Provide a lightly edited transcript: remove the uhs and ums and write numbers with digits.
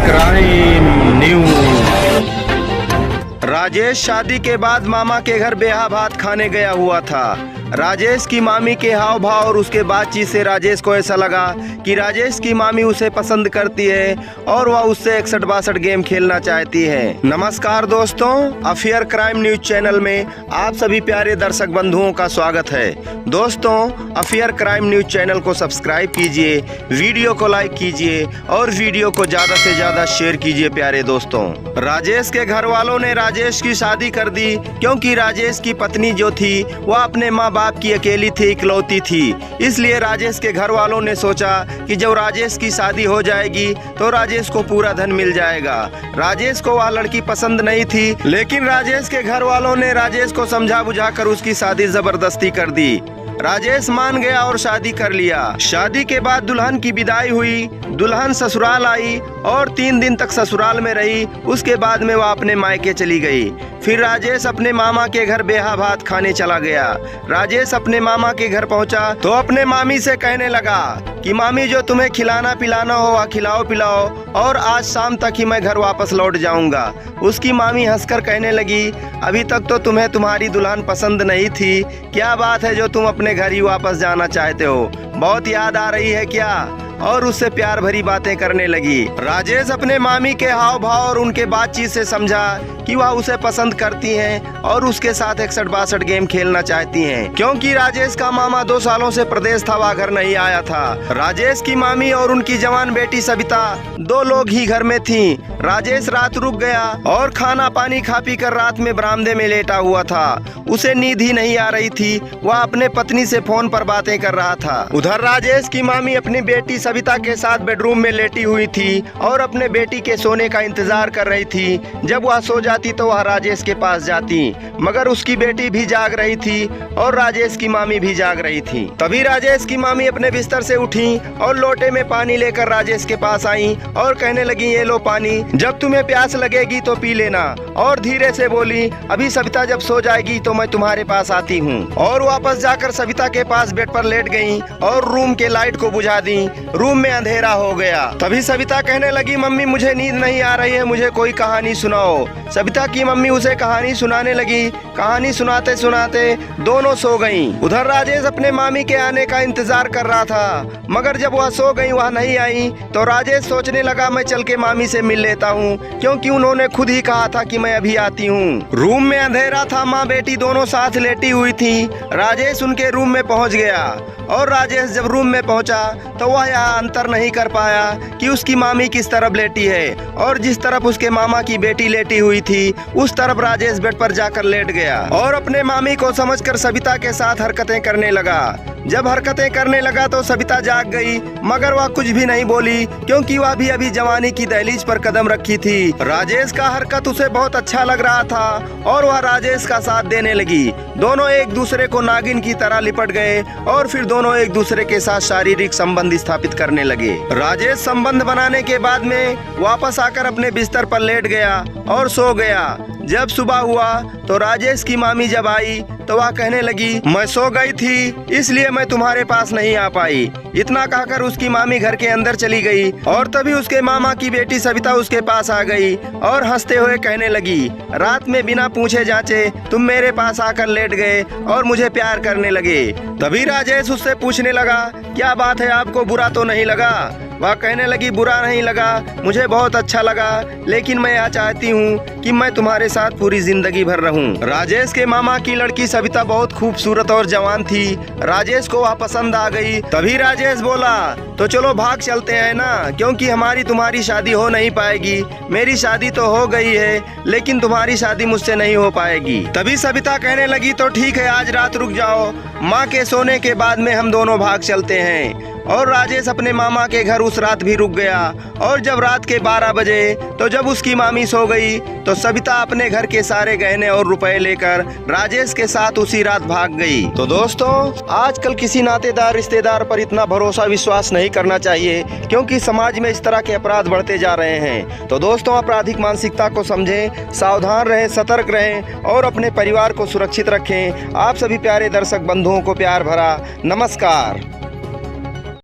Crime news. Rajesh शादी के बाद मामा के घर बेहा भात खाने गया हुआ था। राजेश की मामी के हाव भाव और उसके बातचीत से राजेश को ऐसा लगा कि राजेश की मामी उसे पसंद करती है और वह उससे 61-62 गेम खेलना चाहती है। नमस्कार दोस्तों, अफेयर क्राइम न्यूज चैनल में आप सभी प्यारे दर्शक बंधुओं का स्वागत है। दोस्तों, अफेयर क्राइम न्यूज चैनल को सब्सक्राइब कीजिए, वीडियो को लाइक कीजिए और वीडियो को ज्यादा से ज्यादा शेयर कीजिए। प्यारे दोस्तों, राजेश के घर वालों ने राजेश की शादी कर दी क्योंकि राजेश की पत्नी जो थी वह अपने माँ बाप की अकेली थी, इकलौती थी। इसलिए राजेश के घर वालों ने सोचा कि जब राजेश की शादी हो जाएगी तो राजेश को पूरा धन मिल जाएगा। राजेश को वह लड़की पसंद नहीं थी, लेकिन राजेश के घर वालों ने राजेश को समझा बुझाकर उसकी शादी जबरदस्ती कर दी। राजेश मान गया और शादी कर लिया। शादी के बाद दुल्हन की विदाई हुई। दुल्हन ससुराल आई और 3 दिन तक ससुराल में रही। उसके बाद में वह अपने मायके चली गई। फिर राजेश अपने मामा के घर बेहा भात खाने चला गया। राजेश अपने मामा के घर पहुंचा तो अपने मामी से कहने लगा कि मामी, जो तुम्हें खिलाना पिलाना हो वह खिलाओ पिलाओ और आज शाम तक ही मैं घर वापस लौट जाऊंगा। उसकी मामी हंसकर कहने लगी, अभी तक तो तुम्हें तुम्हारी दुल्हन पसंद नहीं थी, क्या बात है जो तुम अपने घर ही वापस जाना चाहते हो? बहुत याद आ रही है क्या? और उससे प्यार भरी बातें करने लगी। राजेश अपने मामी के हाव भाव और उनके बातचीत से समझा कि वह उसे पसंद करती हैं और उसके साथ 61-62 गेम खेलना चाहती हैं, क्योंकि राजेश का मामा 2 सालों से प्रदेश था, वह घर नहीं आया था। राजेश की मामी और उनकी जवान बेटी सविता 2 लोग ही घर में थीं। राजेश रात रुक गया और खाना पानी खा पी कर रात में बरामदे में लेटा हुआ था। उसे नींद ही नहीं आ रही थी। वह अपने पत्नी से फोन पर बातें कर रहा था। उधर राजेश की मामी अपनी बेटी सविता के साथ बेडरूम में लेटी हुई थी और अपने बेटी के सोने का इंतजार कर रही थी। जब वह सो जाती तो वह राजेश के पास जाती, मगर उसकी बेटी भी जाग रही थी और राजेश की मामी भी जाग रही थी। तभी राजेश की मामी अपने बिस्तर से उठी और लोटे में पानी लेकर राजेश के पास आई और कहने लगी, ये लो पानी, जब तुम्हें प्यास लगेगी तो पी लेना। और धीरे से बोली, अभी सविता जब सो जाएगी तो मैं तुम्हारे पास आती हूँ। और वापस जाकर सविता के पास बेड पर लेट गई और रूम के लाइट को बुझा दी। रूम में अंधेरा हो गया। तभी सविता कहने लगी, मम्मी मुझे नींद नहीं आ रही है, मुझे कोई कहानी सुनाओ। सविता की मम्मी उसे कहानी सुनाने लगी। कहानी सुनाते सुनाते दोनों सो गईं। उधर राजेश अपने मामी के आने का इंतजार कर रहा था, मगर जब वह सो गई, वह नहीं आई, तो राजेश सोचने लगा, मैं चल के मामी से मिल लेता हूँ, क्योंकि उन्होंने खुद ही कहा था कि मैं अभी आती हूँ। रूम में अंधेरा था, माँ बेटी दोनों साथ लेटी हुई थी। राजेश उनके रूम में पहुँच गया और राजेश जब रूम में पहुंचा तो वह यहाँ अंतर नहीं कर पाया कि उसकी मामी किस तरफ लेटी है, और जिस तरफ उसके मामा की बेटी लेटी हुई थी उस तरफ राजेश बेड पर जाकर लेट गया और अपने मामी को समझकर सविता के साथ हरकतें करने लगा। जब हरकतें करने लगा तो सविता जाग गई, मगर वह कुछ भी नहीं बोली, क्योंकि वह भी अभी जवानी की दहलीज पर कदम रखी थी। राजेश का हरकत उसे बहुत अच्छा लग रहा था और वह राजेश का साथ देने लगी। दोनों एक दूसरे को नागिन की तरह लिपट गए और फिर दोनों एक दूसरे के साथ शारीरिक संबंध स्थापित करने लगे। राजेश संबंध बनाने के बाद में वापस आकर अपने बिस्तर पर लेट गया और सो गया। जब सुबह हुआ तो राजेश की मामी जब आई तो वह कहने लगी, मैं सो गई थी इसलिए मैं तुम्हारे पास नहीं आ पाई। इतना कहकर उसकी मामी घर के अंदर चली गई और तभी उसके मामा की बेटी सविता उसके पास आ गई और हंसते हुए कहने लगी, रात में बिना पूछे जांचे तुम मेरे पास आकर लेट गए और मुझे प्यार करने लगे। तभी राजेश उससे पूछने लगा, क्या बात है, आपको बुरा तो नहीं लगा? वह कहने लगी, बुरा नहीं लगा, मुझे बहुत अच्छा लगा, लेकिन मैं यह चाहती हूँ कि मैं तुम्हारे साथ पूरी जिंदगी भर रहूँ। राजेश के मामा की लड़की सविता बहुत खूबसूरत और जवान थी। राजेश को वह पसंद आ गई। तभी राजेश बोला, तो चलो भाग चलते हैं ना, क्योंकि हमारी तुम्हारी शादी हो नहीं पाएगी। मेरी शादी तो हो गई है, लेकिन तुम्हारी शादी मुझसे नहीं हो पाएगी। तभी सविता कहने लगी, तो ठीक है, आज रात रुक जाओ, माँ के सोने के बाद में हम दोनों भाग चलते हैं। और राजेश अपने मामा के घर उस रात भी रुक गया। और जब रात के 12 बजे तो जब उसकी मामी सो गई तो सविता अपने घर के सारे गहने और रुपए लेकर राजेश के साथ उसी रात भाग गई। तो दोस्तों, आजकल किसी नातेदार रिश्तेदार पर इतना भरोसा विश्वास नहीं करना चाहिए, क्योंकि समाज में इस तरह के अपराध बढ़ते जा रहे हैं। तो दोस्तों, आपराधिक मानसिकता को समझें, सावधान रहें, सतर्क रहें और अपने परिवार को सुरक्षित रखें। आप सभी प्यारे दर्शक बंधुओं को प्यार भरा नमस्कार।